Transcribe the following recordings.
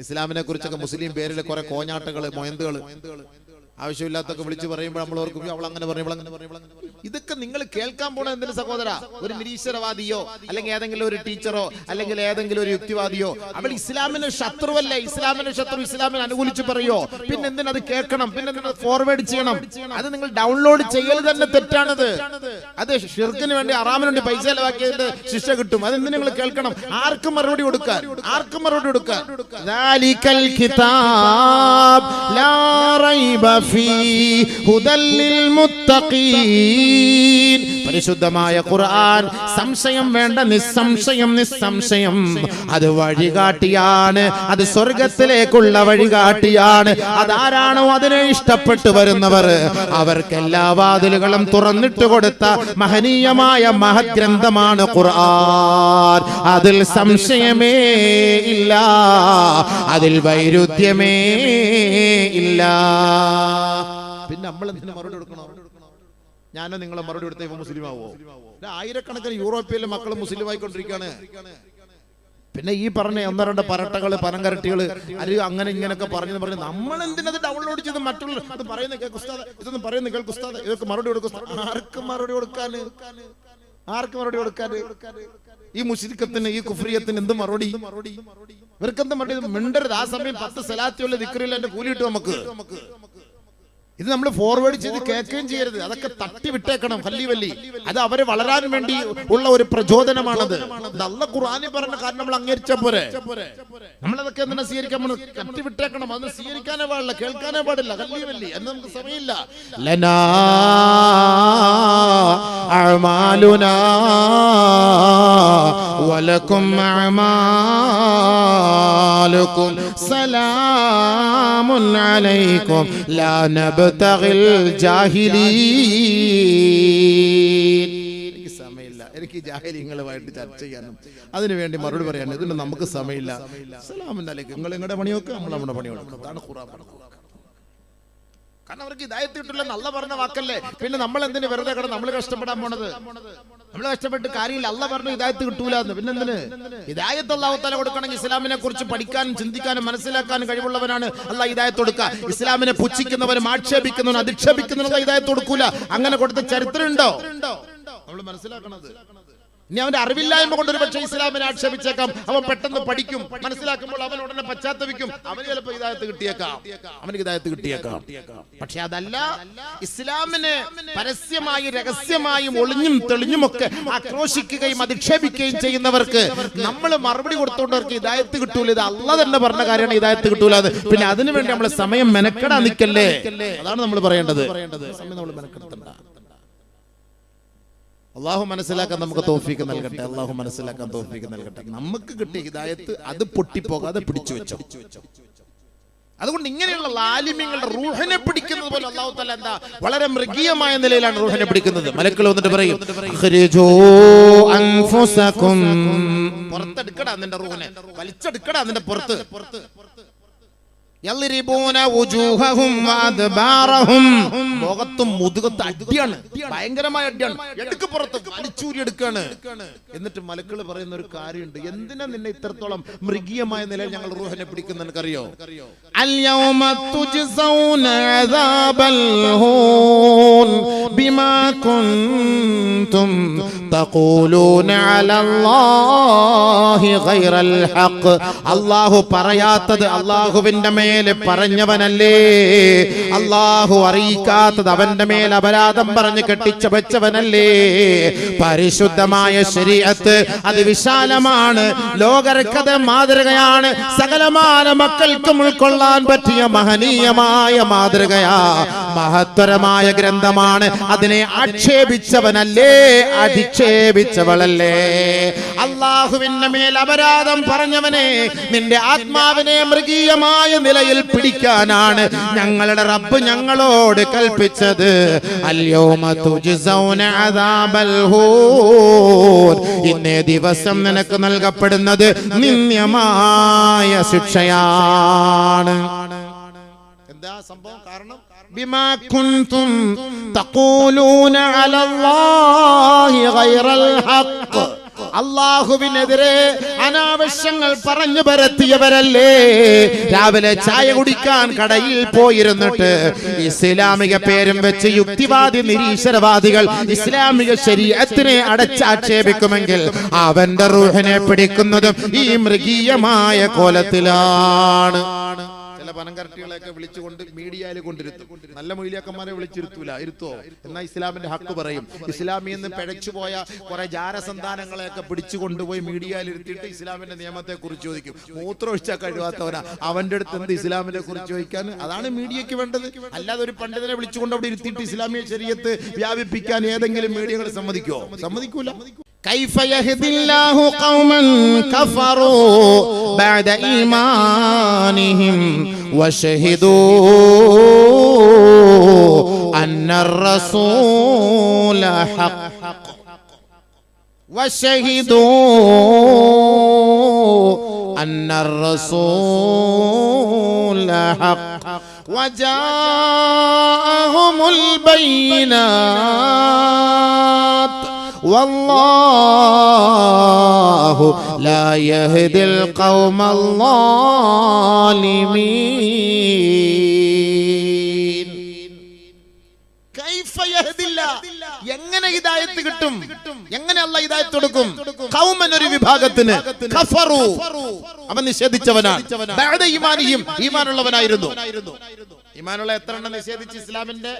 ഇസ്ലാമിനെ കുറിച്ചൊക്കെ മുസ്ലിം പേരിൽ കുറെ കോഞ്ഞാട്ടകള് മൊയന്തുകള് ആവശ്യമില്ലാത്തൊക്കെ വിളിച്ചു പറയുമ്പോൾ നമ്മൾ ഓർക്കും അവൾ അങ്ങനെ പറഞ്ഞു. ഇതൊക്കെ നിങ്ങൾ കേൾക്കാൻ പോണ എന്തിന് സഹോദര? ഒരു നിരീശ്വരവാദിയോ അല്ലെങ്കിൽ ഏതെങ്കിലും ഒരു ടീച്ചറോ അല്ലെങ്കിൽ ഏതെങ്കിലും ഒരു യുക്തിവാദിയോ അവൾ ഇസ്ലാമിന് ശത്രുവല്ലേ, ഇസ്ലാമിന് ശത്രു, ഇസ്ലാമിനെ അനുകൂലിച്ച് പറയോ? പിന്നെ എന്തിനത് കേൾക്കണം? പിന്നെ എന്തിനത് ഫോർവേഡ് ചെയ്യണം? അത് നിങ്ങൾ ഡൗൺലോഡ് ചെയ്യൽ തന്നെ തെറ്റാണത്. അത് ഷിർക്കിന് വേണ്ടി ഹറാമിന് വേണ്ടി പൈസ ചെലവാക്കിയതിന്റെ ശിക്ഷ കിട്ടും. അതെന്തിനു നിങ്ങൾ കേൾക്കണം? ആർക്കും മറുപടി കൊടുക്കാൻ, ആർക്കും മറുപടി കൊടുക്കാൻ. ദാലികൽ കിതാബ് ലാ റൈബ ഫീ ഹുദൽ ലിൽ മുത്തഖീൻ. പരിശുദ്ധമായ ഖുർആൻ സംശയം വേണ്ട, നിസ്സംശയം നിസ്സംശയം അത് വഴികാട്ടിയാണ്, അത് സ്വർഗത്തിലേക്കുള്ള വഴികാട്ടിയാണ്. അതാരാണോ അതിനെ ഇഷ്ടപ്പെട്ടു വരുന്നവർ അവർക്ക് എല്ലാ വാതിലുകളും തുറന്നിട്ട് കൊടുത്ത മഹനീയമായ മഹത് ഗ്രന്ഥമാണ് ഖുർആൻ. അതിൽ സംശയമേ ഇല്ല, അതിൽ വൈരുദ്ധ്യമേ ഇല്ല. പിന്നെ നമ്മൾ എന്തിനു മറുപടി കൊടുക്കണോ? ഞാനോ നിങ്ങളെ മറുപടി കൊടുത്ത ഇവ മുസ്ലിം ആവോ? ആയിരക്കണക്കിന് യൂറോപ്പിലെ മക്കൾ മുസ്ലിം ആയിക്കൊണ്ടിരിക്കുകയാണ്. പിന്നെ ഈ പറഞ്ഞ ഒന്നോ രണ്ടോ പരട്ടകള് പനങ്കരട്ടികള് അല്ലെങ്കിൽ അങ്ങനെ ഇങ്ങനെയൊക്കെ പറഞ്ഞു നമ്മൾ എന്തിനത് ഡൗൺലോഡ് ചെയ്ത് മറ്റുള്ള അത് പറയുന്ന കേൾക്കുസ്താദ്, ഇതൊന്നും പറയുന്ന കേൾക്കുസ്താദ്, ഇതൊക്കെ മറുപടി കൊടുക്കും. ആർക്കും മറുപടി കൊടുക്കാന്, ആർക്കും മറുപടി കൊടുക്കാന്? ഈ മുശ്രിക്കത്തിന് ഈ കുഫ്രിയത്തിന് എന്ത് മറുപടി? ഇവർക്കെന്ത് മറുപടി? മിണ്ടരുത്. ആ സമയം 10 സലാത്തുള്ള ദിക്റിൽ എന്റെ കൂലി കിട്ടും നമുക്ക്. ഇത് നമ്മൾ ഫോർവേഡ് ചെയ്ത് കേൾക്കുകയും ചെയ്യരുത്. അതൊക്കെ തട്ടി വിട്ടേക്കണം. വല്ലി അത് അവര് വളരാൻ വേണ്ടി ഉള്ള ഒരു പ്രചോദനമാണത്. അല്ലാഹു ഖുർആനിൽ പറഞ്ഞ കാര്യം നമ്മൾ അംഗീകരിച്ച പോരെ. നമ്മളതൊക്കെ എന്തിനാ സ്വീകരിക്കാൻ? തട്ടി വിട്ടേക്കണം. അതൊന്നും സ്വീകരിക്കാനേ പാടില്ല, കേൾക്കാനേ പാടില്ല. വല്ലി എന്ന് നമുക്ക് സമയമില്ല. ലനാ അഅമാലുനാ വലക്കും അഅമാലുക്കും സലാമുൻ അലൈക്കും ലാ നബ്തഗിൽ ജാഹിലീൻ. എനിക്ക് സമയമില്ല, എനിക്ക് ജാഹിലിങ്ങളുമായിട്ട് ചർച്ച ചെയ്യാനും അതിനു വേണ്ടി മറുപടി പറയാനും ഇതിന് നമുക്ക് സമയമില്ല. സലാമുൻ അലൈക്കും. നിങ്ങൾ നിങ്ങളുടെ പണിയൊക്കെ നമ്മൾ നമ്മുടെ പണിയൊക്കെ. അതാണ് ഖുർആൻ പറഞ്ഞത്. കാരണം അവർക്ക് ഹിദായത്ത് കിട്ടില്ല നല്ല പറഞ്ഞ വാക്കല്ലേ. പിന്നെ നമ്മൾ എന്തിനു വെറുതെ കിടന്ന് നമ്മൾ കഷ്ടപ്പെടാൻ പോണത്? നമ്മൾ കഷ്ടപ്പെട്ട് കാര്യമില്ല. അള്ളാഹ് പറഞ്ഞു ഹിദായത്ത് കിട്ടൂല എന്ന്. പിന്നെ എന്തിന്? ഹിദായത്ത് അല്ലാഹു തആല കൊടുക്കണമെങ്കിൽ ഇസ്ലാമിനെ കുറിച്ച് പഠിക്കാനും ചിന്തിക്കാനും മനസ്സിലാക്കാനും കഴിവുള്ളവനാണ് അള്ളാഹ് ഹിദായത്ത് കൊടുക്കുക. ഇസ്ലാമിനെ പുച്ഛിക്കുന്നവരും ആക്ഷേപിക്കുന്നവരും അധിക്ഷേപിക്കുന്നവരും ഹിദായത്ത് കൊടുക്കൂല. അങ്ങനെ കൊടുത്ത ചരിത്രം ഉണ്ടോ? നമ്മൾ മനസ്സിലാക്കണത്. ഇനി അവന്റെ അറിവില്ലായ്മ കൊണ്ട് ഒരു പക്ഷേ ഇസ്ലാമിനെ ആക്ഷേപിച്ചേക്കാം. അവൻ പെട്ടെന്ന് പഠിക്കും, മനസ്സിലാക്കുമ്പോൾ അവൻ ഉടനെ പശ്ചാത്തപിക്കും. അവന് ചിലപ്പോൾ ഹിദായത്ത് കിട്ടിയേക്കാം, അവന് ഹിദായത്ത് കിട്ടിയേക്കാം. പക്ഷെ അതല്ല, ഇസ്ലാമിനെ പരസ്യമായി രഹസ്യമായും ഒളിഞ്ഞും തെളിഞ്ഞുമൊക്കെ ആക്രോശിക്കുകയും അധിക്ഷേപിക്കുകയും ചെയ്യുന്നവർക്ക് നമ്മൾ മറുപടി കൊടുത്തോണ്ടവർക്ക് ഹിദായത്ത് കിട്ടൂല. ഇത് അള്ളാഹ് തന്നെ പറഞ്ഞ കാര്യമാണ്, ഹിദായത്ത് കിട്ടൂല. പിന്നെ അതിനുവേണ്ടി നമ്മൾ സമയം മെനക്കെടാൻ നിൽക്കല്ലേ. അതാണ് നമ്മൾ പറയേണ്ടത്. സമയം നമ്മൾ മെനക്കെടുത്തണ്ട. അള്ളാഹു മനസ്സിലാക്കാൻ നമുക്ക് തൗഫീഖ് നൽകട്ടെ. അള്ളാഹു മനസ്സിലാക്കാൻ തൗഫീഖ് നൽകട്ടെ. നമുക്ക് കിട്ടിയ ഹിദായത്ത് അത് പൊട്ടിപ്പോകാതെ പിടിച്ചു വെച്ചോ. അതുകൊണ്ട് ഇങ്ങനെയുള്ള ആലിമീങ്ങളുടെ റൂഹിനെ പിടിക്കുന്നത് പോലെ അല്ലാഹു തആല എന്താ വളരെ മൃഗീയമായ നിലയിലാണ് റൂഹിനെ പിടിക്കുന്നത്. മലക്കുകൾ വന്നിട്ട് പറയും, അഖ്രിജൂ അൻഫുസകും, പുറത്തെടുക്കടാ നിന്റെ റൂഹിനെ, വലിച്ചെടുക്കടാ നിന്റെ പുറത്ത്. യൽരിബൂന വുജൂഹഹും വഅദ്ബാറഹും, മുഖത്തും മുതുകത്തും അടിയാണ്, ഭയങ്കരമായ അടിയാണ്. എടുക്ക് പുറത്ത്, വലിച്ചൂരി എടുക്കാണ്. എന്നിട്ട് മലക്കുകൾ പറയുന്ന ഒരു കാര്യമുണ്ട്. എന്തിനാ നിന്നെ ഇത്രത്തോളം മൃഗീയമായ നിലയിൽ ഞങ്ങൾ റൂഹിനെ പിടിക്കുന്ന നിനക്കറിയോ? അൽയൗമ തുജ്സൗന അദാബൽ ഹൂൻ ബിമാ കുൻതും തഖൂലൂന അലല്ലാഹി ഗൈറൽ ഹഖ്. അല്ലാഹു പറയാത്തത് അല്ലാഹുവിന്റെ മേൽ പറഞ്ഞവനല്ലേ. അല്ലാഹു അറിയിക്കാത്തത് അവന്റെ മേൽ അപരാധം പറഞ്ഞ് കെട്ടിച്ചവച്ചവനല്ലേ. പരിശുദ്ധമായ ശരീഅത്ത് അത് വിശാലമാണ്, ലോകർക്കത് മാതൃകയാണ്, സകലമാന മക്കൾക്കും ഉൾക്കൊള്ളാൻ പറ്റിയ മഹനീയമായ മാതൃകയാ, മഹത്തരമായ ഗ്രന്ഥമാണ്. അതിനെ ആക്ഷേപിച്ചവനല്ലേ, അധിക്ഷേപിച്ചവളല്ലേ. അല്ലാഹുവിന്റെ മേൽ അപരാധം പറഞ്ഞവനെ, നിന്റെ ആത്മാവിനെ മൃഗീയമായ നിലയിൽ പിടിക്കാനാണ് ഞങ്ങളുടെ റബ്ബ് ഞങ്ങളോട് കൽപ്പിച്ചത്. അൽയൗമ തുജ്സൗന അദാബൽ ഹൂൻ, ഇന്നേ ദിവസം നിനക്ക് നൽകപ്പെടുന്നത് നിന്ദ്യമായ ശിക്ഷയാണ്. എന്താ സംഭവം? കാരണം ബിമാ കുൻതും തഖൂലൂന അലല്ലാഹി ഗൈറൽ ഹഖ്, അള്ളാഹുവിനെതിരെ അനാവശ്യങ്ങൾ പറഞ്ഞു പരത്തിയവരല്ലേ രാവിലെ ചായ കുടിക്കാൻ കടയിൽ പോയിരുന്നിട്ട് ഇസ്ലാമിക പേരും വെച്ച് യുക്തിവാദി നിരീശ്വരവാദികൾ ഇസ്ലാമിക ശരീഅത്തിനെ അടച്ചാക്ഷേപിക്കുമെങ്കിൽ അവന്റെ റൂഹിനെ പിടിക്കുന്നതും ഈ മൃഗീയമായ കോലത്തിലാണ്. ചില പനംകരട്ടികളെയൊക്കെ വിളിച്ചുകൊണ്ട് മീഡിയയിൽ കൊണ്ടിരുത്തും. നല്ല മൊയ്ലിയാക്കന്മാരെ വിളിച്ചിരുത്തൂല, ഇരുത്തോ? എന്നാൽ ഇസ്ലാമിന്റെ ഹക്ക് പറയും. ഇസ്ലാമിൽ നിന്ന് പിഴച്ചുപോയ കുറെ ജാരസന്താനങ്ങളെയൊക്കെ പിടിച്ചു കൊണ്ടുപോയി മീഡിയയിൽ ഇരുത്തിയിട്ട് ഇസ്ലാമിന്റെ നിയമത്തെ കുറിച്ച് ചോദിക്കും. മൂത്രമൊഴിച്ചാൽ കഴിവാത്തവനാ, അവന്റെ അടുത്ത് എന്ത് ഇസ്ലാമിനെ കുറിച്ച് ചോദിക്കാൻ? അതാണ് മീഡിയക്ക് വേണ്ടത്. അല്ലാതെ ഒരു പണ്ഡിതനെ വിളിച്ചുകൊണ്ട് അവിടെ ഇരുത്തിയിട്ട് ഇസ്ലാമിക ശരീഅത്ത് വ്യാപിപ്പിക്കാൻ ഏതെങ്കിലും മീഡിയകൾ സമ്മതിക്കോ? സമ്മതിക്കൂല. كيف يهدي الله قوما كفروا بعد إيمانهم وشهدوا أن الرسول حق أن الرسول حق وجاءهم البينات والله لا يهدي القوم الظالمين. كيف يهدي الله? എങ്ങനെ ഹിദായത്ത് കിട്ടും? എങ്ങനെ അല്ലാഹ് ഹിദായത്ത് കൊടുക്കും? ഖൗമൻ, ഒരു വിഭാഗത്തിന്, കഫറു, അവൻ നിഷേധിച്ചവനാണ്, ബഅദ ഈമാനിഹിം, ഈമാനുള്ളവനായിരുന്നു. ഈമാനുള്ള എത്ര എണ്ണം നിഷേധിച്ച് ഇസ്ലാമിന്റെ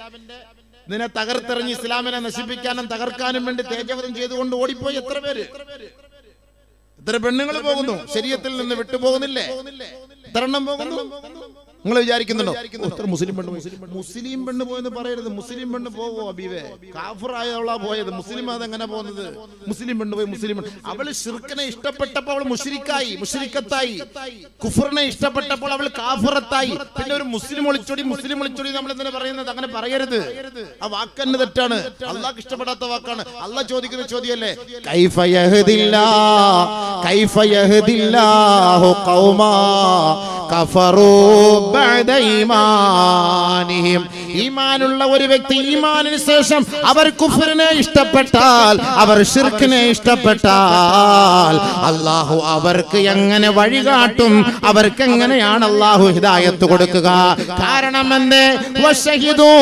ഇതിനെ തകർത്തെറിഞ്ഞ് ഇസ്ലാമിനെ നശിപ്പിക്കാനും തകർക്കാനും വേണ്ടി തേജവധം ചെയ്തുകൊണ്ട് ഓടിപ്പോയി എത്ര പേര്? എത്ര പെണ്ണുങ്ങൾ പോകുന്നു? ശരീഅത്തിൽ നിന്ന് വിട്ടുപോകുന്നില്ലേ? എത്ര എണ്ണം പോകുന്നു? നിങ്ങൾ വിചാരിക്കുന്നുണ്ടോ മുസ്ലിം പെണ്ണ് പോയെന്ന് പറയരുത്. മുസ്ലിം പെണ്ണ് പോവോ അബീവേ? കാഫിറായവളാ പോയത്. മുസ്ലിം അതെങ്ങനെ പോകുന്നത്? മുസ്ലിം പെണ്ണ് പോയി. മുസ്ലിം അവള് ശിർക്കിനെ ഇഷ്ടപ്പെട്ടപ്പോൾ അവൾ മുശ്രിക്കത്തായി. കുഫറിനെ ഇഷ്ടപ്പെട്ടപ്പോൾ അവൾ കാഫിറത്തായി. പിന്നെ ഒരു മുസ്ലിം ഒളിച്ചോടി നമ്മൾ എന്തിനാ പറയുന്നത്? അങ്ങനെ പറയരുത്. ആ വാക്ക് തന്നെ തെറ്റാണ്. അള്ളാഹ് ഇഷ്ടപ്പെടാത്ത വാക്കാണ്. അള്ളാഹ് ചോദിക്കുന്ന ചോദ്യമല്ലേ, കൈഫ യഹ്ദില്ലാഹു ഖൗമാ കഫറൂ ബഅദ ഈമാനിഹിം. ഈമാനുള്ള ഒരു വ്യക്തി ഈമാനിന് ശേഷം അവർ കുഫറിനെ ഇഷ്ടപ്പെട്ടാൽ, അവർ ശിർക്കിനെ ഇഷ്ടപ്പെട്ടാൽ അല്ലാഹു അവർക്ക് എങ്ങനെ വഴികാട്ടും? അവർക്ക് എങ്ങനെയാണ് അല്ലാഹു ഹിദായത്ത് കൊടുക്കുക? കാരണം എന്തേ? വശഹിദൂ,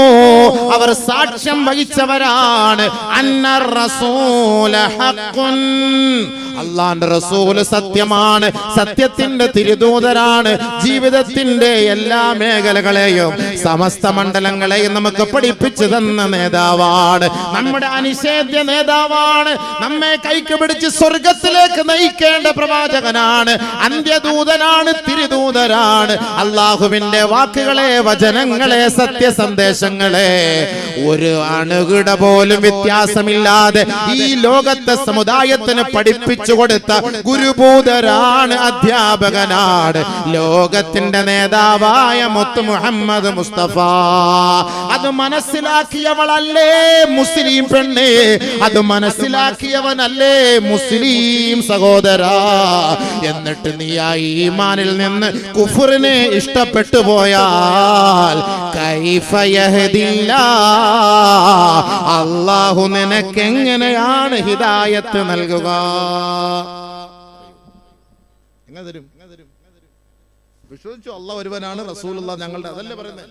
അവർ സാക്ഷ്യം വഹിച്ചവരാണ്. അന്നർ റസൂല ഹഖ്ഖുൻ, അല്ലാഹുവിന്റെ റസൂൽ സത്യമാണ്, സത്യത്തിന്റെ തിരുദൂതരാണ്. ജീവിതത്തിന്റെ എല്ലാ മേഖലകളെയും സമസ്ത മണ്ഡലങ്ങളെയും നമുക്ക് പഠിപ്പിച്ചു തന്ന നേതാവാണ്, നമ്മുടെ അനിഷേധ്യ നേതാവാണ്. നമ്മെ കൈക്ക് പിടിച്ച് സ്വർഗത്തിലേക്ക് നയിക്കേണ്ട പ്രവാചകനാണ്, അന്ത്യദൂതനാണ്, തിരുദൂതരാണ്. അള്ളാഹുവിന്റെ വാക്കുകളെ, വചനങ്ങളെ, സത്യസന്ദേശങ്ങളെ ഒരു അണുകിട പോലും വ്യത്യാസമില്ലാതെ ഈ ലോകത്തെ സമുദായത്തിന് പഠിപ്പിച്ചു കൊടുത്ത ഗുരുഭൂതരാണ്, അധ്യാപകനാണ്, ലോകത്തിന്റെ നേതാവായ മുത്ത് മുഹമ്മദ് മുസ്തഫ. അത് മനസ്സിലാക്കിയവളല്ലേ മുസ്ലിം പെണ്ണ്? അത് മനസ്സിലാക്കിയവനല്ലേ മുസ്ലിം സഹോദരാ? എന്നിട്ട് നീ ആ ഈമാനിൽ നിന്ന് കുഫറിനെ ഇഷ്ടപ്പെട്ടു പോയാൽ കൈഫ യഹ്ദില്ലാഹ്, അല്ലാഹു നിനക്കെങ്ങനെയാണ് ഹിദായത്ത് നൽകുക? എങ്ങനെ തരും? വിശ്വസിച്ചു അല്ലാഹ് ഒരുവനാണ്, റസൂലുള്ളാഹ് ഞങ്ങളുടെ, അതല്ലേ പറയുന്നത്?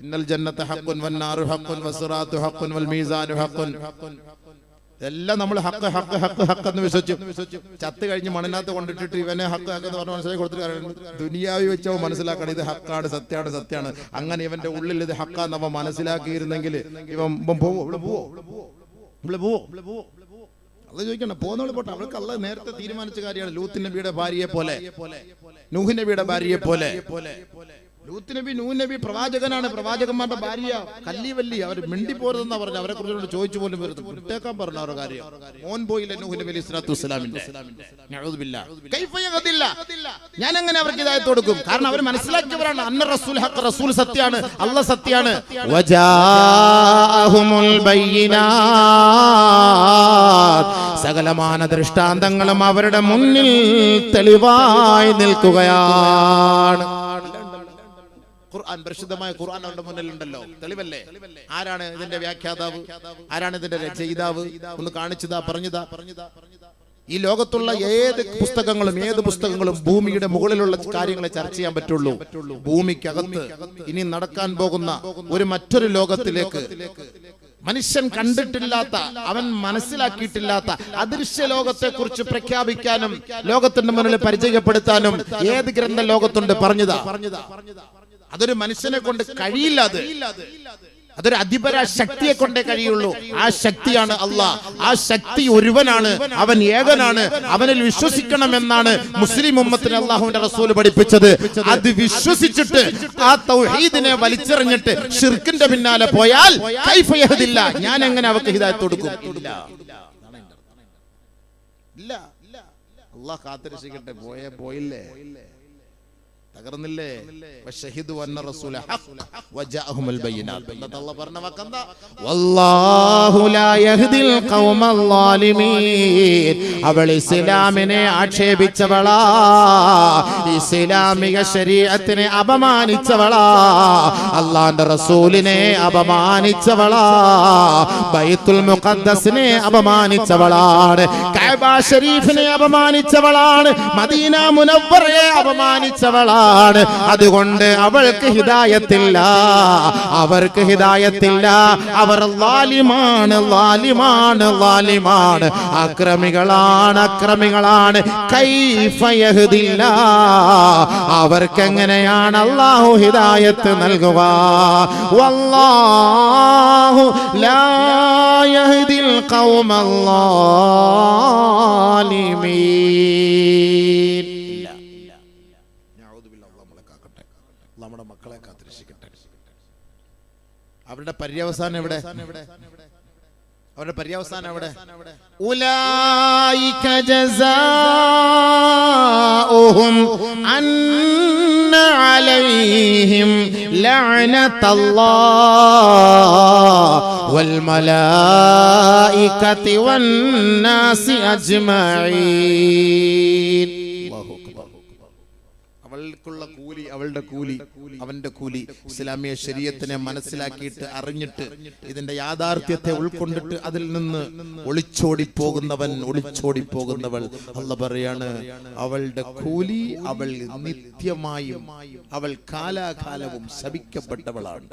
ഇന്നൽ ജന്നത ഹഖ്ഖുൻ വന്നാറു ഹഖ്ഖുൻ വസിറാത്തു ഹഖ്ഖുൻ വൽ മീസാനു ഹഖ്ഖുൻ. എല്ലാം നമ്മൾ ഹഖ് ഹഖ് ഹഖ് ഹഖ് എന്ന് വിശ്വസിച്ചു. ചത്ത് കഴിഞ്ഞ് മണ്ണിനകത്ത് കൊണ്ടിട്ടിട്ട് ഇവനെ ഹഖ് ഹഖ് എന്ന് പറഞ്ഞ് മനസ്സിലാക്കി കൊടുത്തിട്ട് ദുനിയാവി വെച്ചോ മനസ്സിലാക്കണം ഇത് ഹക്കാണ്, സത്യമാണ്. അങ്ങനെ ഇവന്റെ ഉള്ളിൽ ഇത് ഹക്കാന്ന് അവൻ മനസ്സിലാക്കിയിരുന്നെങ്കിൽ ഇവൻ പോവോ? അല്ല ചോദിക്കണം, പോകുന്നവള് പോട്ടെ, അവൾക്ക് അല്ലാഹ് നേരത്തെ തീരുമാനിച്ച കാര്യമാണ്. ലൂത്ത് നബിയുടെ ഭാര്യയെ പോലെ, നൂഹ് നബിയുടെ ഭാര്യയെ പോലെ. ലൂത്ത് നബി, നൂഹ് നബി പ്രവാചകനാണ്, പ്രവാചകന്മാരുടെ ഭാര്യ കല്ലിവല്ലി. അവർ മിണ്ടി പോരുതെന്നാ പറഞ്ഞു. അവരെ കുറിച്ച് ചോദിച്ചു പോലും വരുന്നു, വിട്ടേക്കാൻ പറഞ്ഞു അവരുടെ കാര്യം. മോൻ പോയില്ല നൂഹ് നബി അലൈഹി സ്വലാത്തു വസ്സലാമിന്റെ. ഞാൻ എങ്ങനെ അവർക്ക് ഹിദായത്ത് കൊടുക്കും? കാരണം അവർ മനസ്സിലാക്കിയവരാണ്. അന്ന റസൂൽ ഹഖ്, റസൂൽ സത്യാണ്, അല്ലാഹ് സത്യാണ്. വജാഅഹുമുൽ ബയ്യിനാത്ത്, സകലമാന ദൃഷ്ടാന്തങ്ങളും അവരുടെ മുന്നിൽ തെളിവായി നിൽക്കുകയാണ്. ഖുർആൻ, പരിശുദ്ധമായ ഖുർആൻ അവരുടെ മുന്നിലുണ്ടല്ലോ, തെളിവല്ലേ? ആരാണ് ഇതിന്റെ വ്യാഖ്യാതാവ്? ആരാണ് ഇതിന്റെ രചയിതാവ്? ഒന്ന് കാണിച്ചതാ, പറഞ്ഞതാ. ഈ ലോകത്തുള്ള ഏത് പുസ്തകങ്ങളും ഭൂമിയുടെ മുകളിലുള്ള കാര്യങ്ങളെ ചർച്ച ചെയ്യാൻ പറ്റുള്ളൂ. ഭൂമിക്കകത്ത് ഇനി നടക്കാൻ പോകുന്ന മറ്റൊരു ലോകത്തിലേക്ക് മനുഷ്യൻ കണ്ടിട്ടില്ലാത്ത, അവൻ മനസ്സിലാക്കിയിട്ടില്ലാത്ത അദൃശ്യ ലോകത്തെ കുറിച്ച് പ്രഖ്യാപിക്കാനും ലോകത്തിന്റെ മുന്നിൽ പരിചയപ്പെടുത്താനും ഏത് ഗ്രന്ഥ ലോകത്തുണ്ട്? പറഞ്ഞതാ. അതൊരു മനുഷ്യനെ കൊണ്ട് കഴിയില്ല. അതൊരു അധിപര ശക്തിയെ കൊണ്ടേ കഴിയുള്ളൂ. ആ ശക്തിയാണ് അള്ളാഹ്. ആ ശക്തി ഒരുവനാണ്, അവൻ ഏകനാണ്. അവനിൽ വിശ്വസിക്കണമെന്നാണ് മുസ്ലിം ഉമ്മത്തിന് അള്ളാഹുവിന്റെ റസൂൽ പഠിപ്പിച്ചത്. അത് വിശ്വസിച്ചിട്ട് ആ തൗഹീദിനെ വലിച്ചെറിഞ്ഞിട്ട് ഷിർക്കിന്റെ പിന്നാലെ പോയാൽ കൈഫ യഹ്ദില്ല, ഞാൻ എങ്ങനെ അവർക്ക് ഹിദായത്ത് കൊടുക്കും? ഇല്ല. അള്ളാഹ് കാത്തിരക്ഷിക്കട്ടെ. പോയില്ലേ, തകർന്നില്ലേ? വശഹിദു അന്ന റസൂല ഹഖ് വജഅഹുൽ ബയ്യിനാത്ത്. അല്ലാഹു പറഞ്ഞ വാക്കെന്താ? വല്ലാഹു ലാ യഹ്ദിൽ ഖൗമൽ ളാലിമീൻ. അവൾ ഇസ്ലാമിനെ ആക്ഷേപിച്ചവളാ, ഇസ്ലാമിക ശരീഅത്തിനെ അപമാനിച്ചവളാ, അല്ലാഹുവിന്റെ റസൂലിനെ അപമാനിച്ചവളാ, ബൈത്തുൽ മുഖദ്ദസിനെ അപമാനിച്ചവളാണ്, കഅബ ശരീഫിനെ അപമാനിച്ചവളാണ്, മദീന മുനവ്വറയെ അപമാനിച്ചവളാണ്. അതുകൊണ്ട് അവൾക്ക് ഹിദായത്തില്ല, അവർക്ക് ഹിദായത്തില്ല. അവർ ലാലിമാണ്, അക്രമികളാണ്. കൈഫ യഹ്ദില്ല, അവർക്ക് എങ്ങനെയാണ് അല്ലാഹു ഹിദായത്ത് നൽകുക? വല്ലാഹു ലാ യഹ്ദിൽ ഖൗമൽ ളാലിമീൻ. നമ്മുടെ മക്കളെ കാത്തിരക്ഷിക്കട്ടെ. അവരുടെ പര്യവസാനം എവിടെ? അവരുടെ പര്യവസാനം എവിടെ? ഉലൈക ജസാഉഹും അന്ന അലൈഹിം ലഅനത്തുല്ലാഹി വൽ മലായികതി വൻ നാസി അജ്മഈൻ. അവൾക്കുള്ള കൂലി, അവളുടെ കൂലി, അവന്റെ കൂലി. ഇസ്ലാമിക ശരീഅത്തിനെ മനസ്സിലാക്കിയിട്ട് അറിഞ്ഞിട്ട് ഇതിന്റെ യാഥാർത്ഥ്യത്തെ ഉൾക്കൊണ്ടിട്ട് അതിൽ നിന്ന് ഒളിച്ചോടി പോകുന്നവൾ, അല്ലാഹ് പറയാണ് അവളുടെ കൂലി, അവൾ നിത്യമായും, അവൾ കാലാകാലവും ശപിക്കപ്പെട്ടവളാണ്.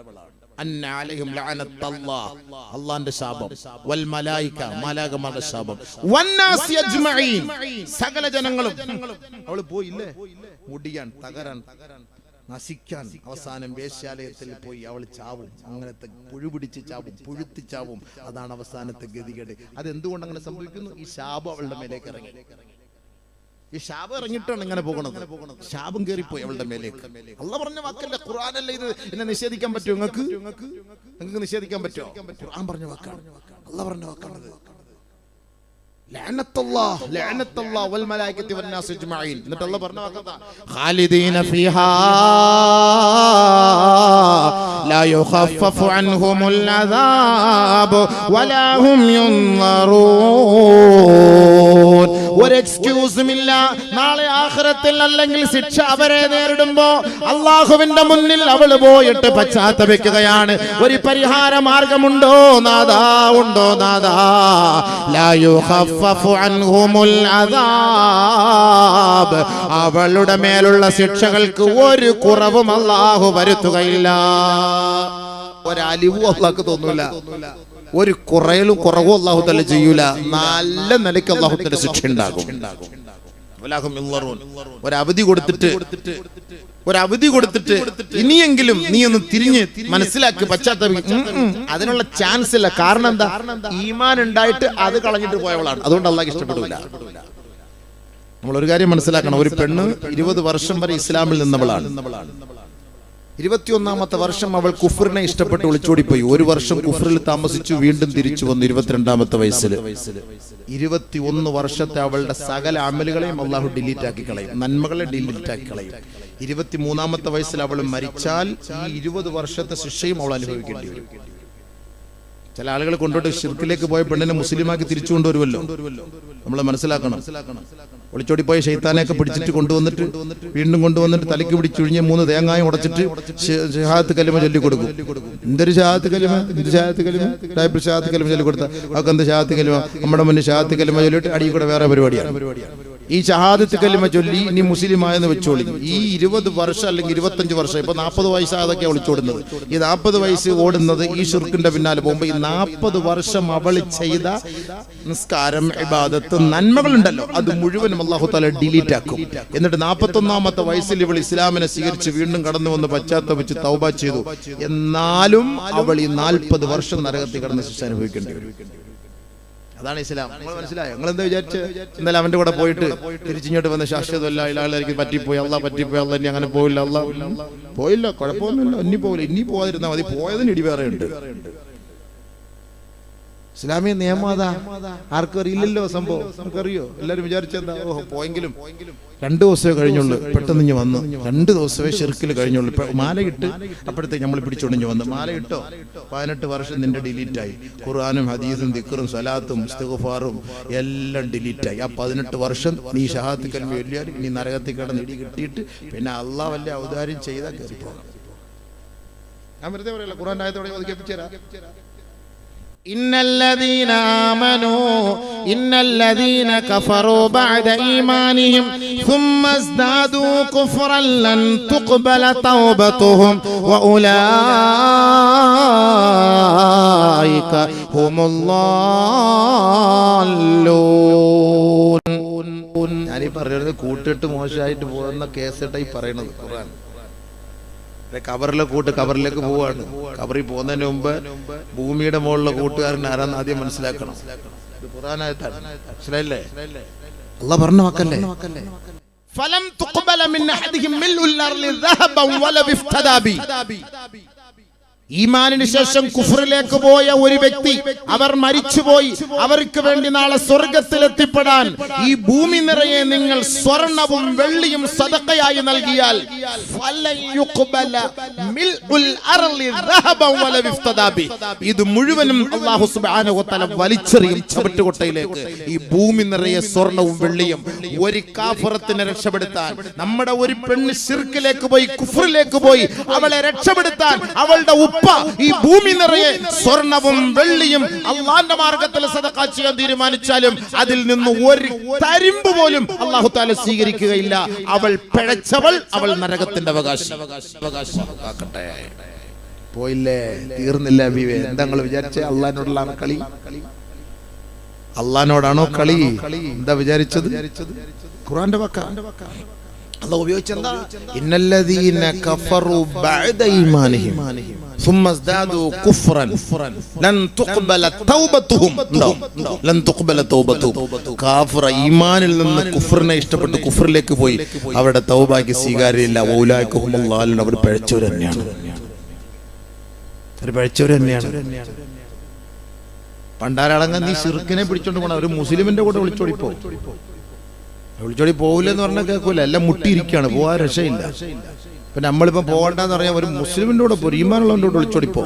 അല്ലാഹുവിന്റെ ശാപം, വൽ മലായിക, മലായികമാരുടെ ശാപം, വന്നാസി അജ്മഈൻ, സകല ജനങ്ങളും. അവൾ പോയില്ലേ മുടിയാൻ, തകരാൻ, നശിക്കാൻ. അവസാനം വേശ്യാലയത്തിൽ പോയി അവൾ ചാവും. അങ്ങനത്തെ പുഴുപിടിച്ച് ചാവും, പുഴുത്തി ചാവും. അതാണ് അവസാനത്തെ ഗതികേട്. അതെന്തുകൊണ്ട് അങ്ങനെ സംഭവിക്കുന്നു? ഈ ശാപം അവളുടെ മേലേക്ക് ഇറങ്ങി. ഈ ശാപം ഇറങ്ങിയിട്ടാണ് ഇങ്ങനെ പോകുന്നത്. ശാപം കയറിപ്പോയി അവളുടെ മേലേക്ക്. അല്ലാഹ് പറഞ്ഞ വാക്കല്ലേ, ഖുർആനല്ലേ ഇത്. എന്നെ നിഷേധിക്കാൻ പറ്റുമോ? നിങ്ങൾക്ക് നിഷേധിക്കാൻ പറ്റുമോ? ഖുർആൻ പറഞ്ഞ വാക്കാണ്, അല്ലാഹ് പറഞ്ഞ വാക്കാണ്. ലഅനത്തുല്ലാഹ് വൽ മലായികതി വൻ നാസ് അജ്മഈൻ. എന്നിട്ട് അല്ലാഹ് പറഞ്ഞ വാക്കാണ് ഖാലിദീന ഫീഹാ ലാ യുഖഫഫു അൻഹുമുൽ അദാബ് വലാ ഹും യുൻളറൂൻ. ഒരു എക്സ്ക്യൂസും ഇല്ല. നാളെ ആഖിറത്തിൽ അല്ലെങ്കിൽ ശിക്ഷ അവരെ നേരിടുമ്പോ അല്ലാഹുവിന്റെ മുന്നിൽ അവൾ പോയിട്ട് പശ്ചാത്തപിക്കുകയാണ്. ഒരു പരിഹാര മാർഗമുണ്ടോ നാദാ? ഉണ്ടോ നാദാ? ലാ യുഖഫഫു അൻഹുമുൽ അദാബ്. അവളുടെ മേലുള്ള ശിക്ഷകൾക്ക് ഒരു കുറവും അല്ലാഹു വരുത്തുകയില്ല. ഒരലിവും അല്ലാഹുക്ക് തോന്നൂല, ഒരു കുറവും അല്ലാഹു തആല ചെയ്യൂല. നല്ല നിലയ്ക്ക് അല്ലാഹുവിന്റെ ശിക്ഷ ഉണ്ടാകും. ഒരവധി കൊടുത്തിട്ട് ഇനിയെങ്കിലും നീ ഒന്ന് തിരിഞ്ഞ് മനസ്സിലാക്കി പശ്ചാത്തപിക്കും. അതിനുള്ള ചാൻസ് ഇല്ല. കാരണം എന്താ? ഈമാൻ ഉണ്ടായിട്ട് അത് കളഞ്ഞിട്ട് പോയവളാണ്. അതുകൊണ്ട് അല്ലാഹു ഇഷ്ടപ്പെടില്ല. നമ്മൾ ഒരു കാര്യം മനസ്സിലാക്കണം. ഒരു പെണ്ണ് 20 വർഷം വരെ ഇസ്ലാമിൽ നിന്നവളാണ്. 21ാമത്തെ വർഷം അവൾ കുഫറിനെ ഇഷ്ടപ്പെട്ട് ഒളിച്ചോടിപ്പോയി. 1 വർഷം കുഫറിൽ താമസിച്ചു, വീണ്ടും തിരിച്ചു വന്നു 22ാമത്തെ വയസ്സിൽ. 21 വർഷത്തെ അവളുടെ സകല അമലുകളെയും അല്ലാഹു ഡിലീറ്റ് ആക്കി കളയും, നന്മകളെ ഡിലീറ്റ് ആക്കി കളയും. 23ാമത്തെ വയസ്സിൽ അവൾ മരിച്ചാൽ ഈ 20 വർഷത്തെ ശിക്ഷയും അവൾ അനുഭവിക്കേണ്ടി വരും. ചില ആളുകൾ കൊണ്ടുപോയിട്ട് ഷിർക്കിലേക്ക് പോയ പെണ്ണിനെ മുസ്ലിമാക്കി തിരിച്ചു കൊണ്ടുവരുമല്ലോ, നമ്മൾ മനസ്സിലാക്കണം. ഒളിച്ചോടി പോയ ശൈത്താനെയൊക്കെ പിടിച്ചിട്ട് കൊണ്ടുവന്നിട്ട് വീണ്ടും കൊണ്ടുവന്നിട്ട് തലയ്ക്ക് പിടിച്ചൊഴിഞ്ഞ് 3 തേങ്ങായും ഉടച്ചിട്ട് ഷഹാദത്ത് കലിമ ചൊല്ലി കൊടുക്കും. എന്തൊരു ഷഹാദത്ത് കലിമ, എന്ത് ഷഹാദത്ത് കലിമ, ഷഹാദത്ത് കലിമ ചൊല്ലി കൊടുത്താൽ അവർക്ക് എന്ത് ഷഹാദത്ത് കലിമ? നമ്മുടെ മുന്നിൽ ഷഹാദത്ത് കലിമ ചൊല്ലിട്ട് അടിയിൽ കൂടെ വേറെ പരിപാടിയാണ്. ഈ ഷഹാദത്ത് കലിമ ചൊല്ലി ഇനി മുസ്ലിമായെന്ന് വെച്ചോളി. ഈ 20 വർഷം അല്ലെങ്കിൽ 25 വർഷം, ഇപ്പൊ 40 വയസ്സ് അതൊക്കെ ഒളിച്ചോടുന്നത്. ഈ 40 വയസ്സ് ഓടുന്നത് ഈ ഷിർക്കിന്റെ പിന്നാലെ പോകുമ്പോൾ ഈ 40 വർഷം അവൾ ചെയ്ത നിസ്കാരം, ഇബാദത്ത്, നന്മകളുണ്ടല്ലോ, അത് മുഴുവനും അല്ലാഹു തആല ഡിലീറ്റ് ആക്കും. എന്നിട്ട് 41ാമത്തെ വയസ്സിൽ ഇവൾ ഇസ്ലാമിനെ സ്വീകരിച്ച് വീണ്ടും കടന്നു വന്ന് പശ്ചാത്തപിച്ച് തൗബ ചെയ്തു. എന്നാലും അവൾ ഈ 40 വർഷം നരകത്തിൽ കടന്ന് ശിക്ഷ അനുഭവിക്കേണ്ടി വരും. അതാണ് ഇസ്ലാം. നിങ്ങൾ മനസ്സിലായോ? നിങ്ങൾ എന്താ വിചാരിച്ച് എന്നാലും അവന്റെ കൂടെ പോയിട്ട് തിരിച്ചിങ്ങോട്ട് വന്ന ശാശ്വതമല്ല, ഇയാളായിരിക്കും പറ്റിപ്പോയി, അള്ളാഹ് പറ്റിപ്പോയി, അള്ളാഹ് ഇനി അങ്ങനെ പോയില്ല, അള്ളാഹ് പോയില്ല, കുഴപ്പമൊന്നുമില്ല, ഇനി പോയില്ല, ഇനി പോകാതിരുന്നാൽ മതി, പോയതിന് ഇടി വേറെ ഉണ്ട്. ഇസ്ലാമിക നിയമം അതാ. ആർക്കും അറിയില്ലല്ലോ സംഭവം. നമുക്കറിയോ? എല്ലാവരും വിചാരിച്ചെന്താ, ഓഹോ പോയെങ്കിലും 2 ദിവസമേ കഴിഞ്ഞുള്ളൂ, പെട്ടെന്ന് ഇഞ്ഞ് വന്നു. 2 ദിവസമേ ഷിർക്കിൽ കഴിഞ്ഞുള്ളൂ. മാലയിട്ട് അപ്പോഴത്തേക്ക് നമ്മൾ പിടിച്ചോണ്ടിഞ്ഞ് വന്നു. മാലയിട്ടോ 18 വർഷം നിന്റെ ഡിലീറ്റായി. ഖുർആനും ഹദീസും ദിക്റും സലാത്തും ഇസ്തിഗ്ഫാറും എല്ലാം ഡിലീറ്റായി. ആ 18 വർഷം നീ ഷഹാദത്ത് കലിമ ചൊല്ലിയാൽ നീ നരകത്തിൽ കിടന്ന് ഇടി കിട്ടിയിട്ട് പിന്നെ അള്ളാഹ് വലിയ ഔദാര്യം ചെയ്താൽ കയറി പോകാം. ഞാൻ വെറുതെ പറയല്ല, ഖുർആൻ ആയത്തോടെ ഒതുക്കിപ്പിച്ചേരാ. ഇന്നല്ലദീന ആമനൂ ഇന്നല്ലദീന കഫറൂ ബഅദ ഈമാനിഹിം ثم ازدادوا كفرا لن تقبل توبتهم واولئك هم الضالون. ഞാനീ പറയുന്നത് കൂട്ടിട്ട് മോശമായിട്ട് പോകുന്ന കേസിട്ടായി പറയുന്നത്. ഖുർആൻ കബറിലെ കൂട്ട് കബറിലേക്ക് പോവാണ്. കബറിൽ പോകുന്നതിന് മുമ്പ് ഭൂമിയുടെ മുകളിലെ കൂട്ടുകാരൻ ആരാന്ന് ആദ്യം മനസ്സിലാക്കണം. ഇത് ഖുർആനായത്താണ്. മനസ്സിലായില്ലേ? അല്ലാഹ് പറഞ്ഞ വാക്കല്ലേ. ഫലം തുഖ്ബല മിൻ അഹദിഹിം മിൽഉൽ അർളി ദഹബൻ വലൗ ഇഫ്തദാ ബി. ഈമാനിന് ശേഷം കുഫറിലേക്ക് പോയ ഒരു വ്യക്തി, അവർ മരിച്ചുപോയി, അവർക്ക് വേണ്ടി നാളെ സ്വർഗത്തിൽ എത്തിപ്പെടാൻ ഈ ഭൂമി നിറയെ നിങ്ങൾ സ്വർണവും വെള്ളിയും സദഖയായി നൽകിയാൽ ഇത് മുഴുവനും അല്ലാഹു സുബ്ഹാനഹു വ തആല വലിച്ചെറിയും ചവറ്റുകൊട്ടയിലേക്ക്. ഈ ഭൂമി നിറയെ സ്വർണവും വെള്ളിയും. ഒരു കാഫിറത്തിനെ രക്ഷപ്പെടുത്താൻ, നമ്മുടെ ഒരു പെണ്ണ് ശിർക്കിലേക്ക് പോയി, കുഫറിലേക്ക് പോയി, അവളെ രക്ഷപ്പെടുത്താൻ അവളുടെ ഈ ഭൂമി നിറയെ സ്വർണവും വെള്ളിയും അള്ളാന്റെ മാർഗത്തിൽ സദഖ ചെയ്യാൻ തീരുമാനിച്ചാലും അതിൽ നിന്ന് ഒരു തരിമ്പ് പോലും അല്ലാഹു തആല സ്വീകരിക്കുകയില്ല. അവൾ പിഴച്ചവൾ, അവൾ നരകത്തിന്റെ അവകാശി. പോയില്ലേ? തീർന്നില്ല ബീവേ. എന്താ നിങ്ങൾ വിചാരിച്ചേ? അള്ളാഹിനോടുള്ള കളി? അള്ളാഹിനോടാണോ കളി? എന്താ വിചാരിച്ചത്? ഖുർആന്റെ വാക്കാ. അല്ലാഹു ഉപയോഗിച്ചെന്താ? ഇന്നല്ലദീന കഫറു ബഅദ ഈമാനിഹിം ثم ازدادوا كفرا لن تقبل توبتهم لن تقبل توبتهم. കാഫിർ ഈമാനിൽ നിന്ന് കുഫറിനെ ഇഷ്ടപ്പെട്ട് കുഫറിലേക്ക് പോയി, അവരുടെ തൗബയ്ക്ക് സ്വീകാര്യമില്ല. ഔലൈക ഹുമുൽ ളാലിൻ. അവർ പിഴച്ചവർ തന്നെയാണ്. പണ്ടാരടങ്ങാൻ നീ ശിർക്കിനെ പിടിച്ചോണ്ട് പോകണം. ഒരു മുസ്ലിമിന്റെ കൂടെ വിളിച്ചോടി പോവില്ലെന്ന് പറഞ്ഞാൽ കേൾക്കൂല. എല്ലാം മുട്ടിയിരിക്കുകയാണ്, പോകാൻ രക്ഷയില്ല. ഇപ്പൊ നമ്മളിപ്പോ പോകണ്ടെന്ന് പറഞ്ഞാൽ ഒരു മുസ്ലിമിന്റെ കൂടെ പോകും, ഈമാനുള്ളവന്റെ കൂടെ വിളിച്ചോടിപ്പോ.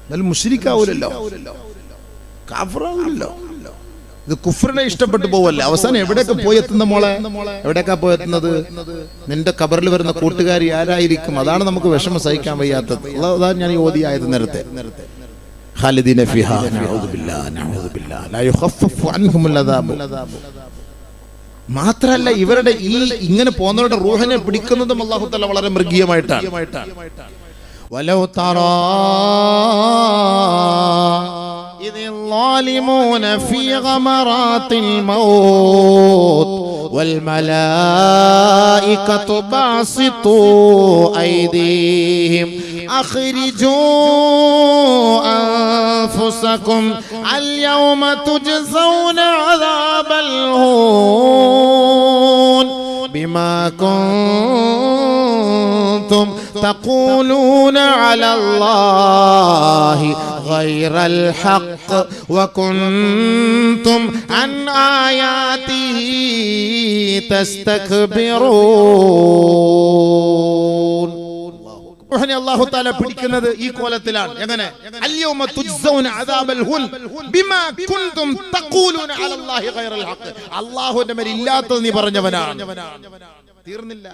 എന്നാലും മുശ്രിക്കാവൂലല്ലോ, കാഫിറാവൂലല്ലോ. ഇത് കുഫറിനെ ഇഷ്ടപ്പെട്ടു പോവല്ലേ. അവസാനം എവിടെയൊക്കെ പോയി എത്തുന്ന മോളെ? എവിടെയൊക്കെ പോയി എത്തുന്നത്? നിന്റെ ഖബറിൽ വരുന്ന കൂട്ടുകാരി ആരായിരിക്കും? അതാണ് നമുക്ക് വിഷമം സഹിക്കാൻ വയ്യാത്തത്. അതാണ് ഞാൻ ഈ ഓതിയായത് നേരത്തെ. ഖാലിദീന ഫിഹാ നഊദു ബില്ലാഹ് ലാ യുഖഫഫു അൻഹുൽ അദാബ്. മാത്രല്ല ഇവരുടെ ഈ ഇങ്ങനെ പോകുന്നവരുടെ റൂഹിനെ പിടിക്കുന്നതും അല്ലാഹു തആല വളരെ മൃഗീയമായിട്ടാണ്. വലൗ തറാ ഇദിൽ ളാലിമൂന ഫീ ഗമറാത്തിൽ മൗത്ത് വൽ മലായികതു ബാസിതു ഐദീഹിം അഖ്രിജൂ അൻഫുസകും അൽയൗമ തുജ്സൗന അദാബൽ ഹൂൻ ബിമാ കുൻതും തഖൂലൂന അലല്ലാഹി ഗൈറൽ ഹഖ് വകുൻതും അൻ ആയാതിഹി തസ്തക്ബിറൂൻ. അല്ലാഹു തആല പിടിക്കുന്നത് ഈ കോലത്തിലാണ്. എങ്ങനെ? അൽയൗമ തുജ്സൗന അദാബൽ ഹുൻ ബിമാ കുൻതും തഖൂലൂന അലല്ലാഹി ഗൈറൽ ഹഖ്. അല്ലാഹുവിന്റെ മേൽ ഇല്ലാത്തത് നീ പറഞ്ഞവനാണ്. തീർന്നില്ല.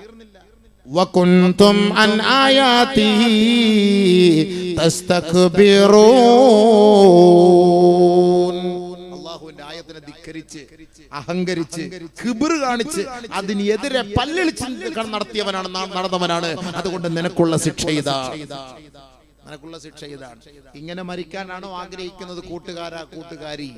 വകുൻതും അൻ ആയാതിഹി തസ്തക്ബിറൂൻ. അല്ലാഹുവിന്റെ ആയത്തിനെ ധിക്കരിച്ച്, അഹങ്കരിച്ച്, കിബിർ കാണിച്ച് അതിനെതിരെ പല്ലിളിച്ച് നടന്നവനാണ്. അതുകൊണ്ട് നിനക്കുള്ള ശിക്ഷ ഇതാണ്. ഇങ്ങനെ മരിക്കാനാണോ ആഗ്രഹിക്കുന്നത് കൂട്ടുകാരി?